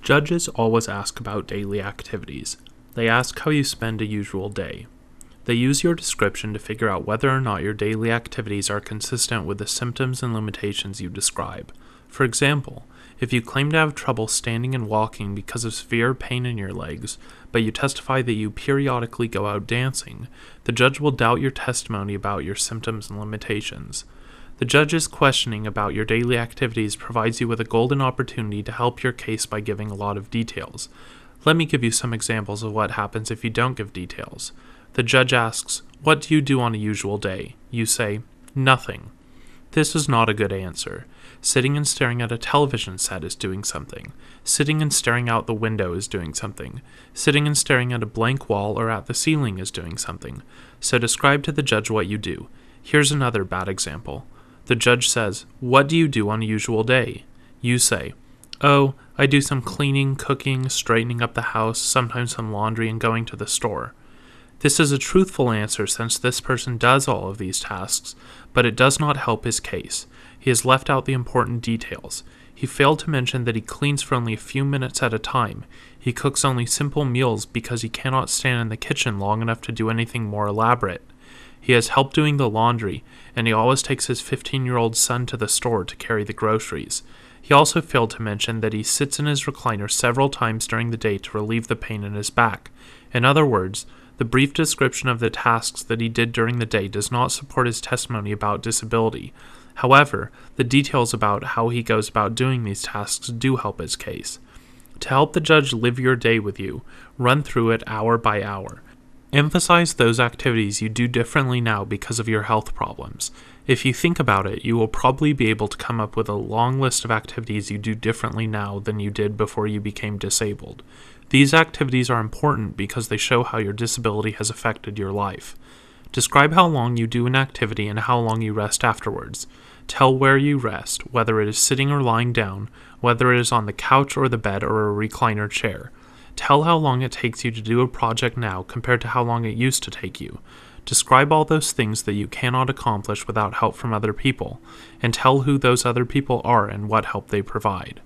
Judges always ask about daily activities. They ask how you spend a usual day. They use your description to figure out whether or not your daily activities are consistent with the symptoms and limitations you describe. For example, if you claim to have trouble standing and walking because of severe pain in your legs, but you testify that you periodically go out dancing, the judge will doubt your testimony about your symptoms and limitations. The judge's questioning about your daily activities provides you with a golden opportunity to help your case by giving a lot of details. Let me give you some examples of what happens if you don't give details. The judge asks, "What do you do on a usual day?" You say, "Nothing." This is not a good answer. Sitting and staring at a television set is doing something. Sitting and staring out the window is doing something. Sitting and staring at a blank wall or at the ceiling is doing something. So describe to the judge what you do. Here's another bad example. The judge says, "What do you do on a usual day?" You say, "Oh, I do some cleaning, cooking, straightening up the house, sometimes some laundry, and going to the store." This is a truthful answer since this person does all of these tasks, but it does not help his case. He has left out the important details. He failed to mention that he cleans for only a few minutes at a time. He cooks only simple meals because he cannot stand in the kitchen long enough to do anything more elaborate. He has help doing the laundry, and he always takes his 15-year-old son to the store to carry the groceries. He also failed to mention that he sits in his recliner several times during the day to relieve the pain in his back. In other words, the brief description of the tasks that he did during the day does not support his testimony about disability. However, the details about how he goes about doing these tasks do help his case. To help the judge live your day with you, run through it hour by hour. Emphasize those activities you do differently now because of your health problems. If you think about it, you will probably be able to come up with a long list of activities you do differently now than you did before you became disabled. These activities are important because they show how your disability has affected your life. Describe how long you do an activity and how long you rest afterwards. Tell where you rest, whether it is sitting or lying down, whether it is on the couch or the bed or a recliner chair. Tell how long it takes you to do a project now compared to how long it used to take you. Describe all those things that you cannot accomplish without help from other people, and tell who those other people are and what help they provide.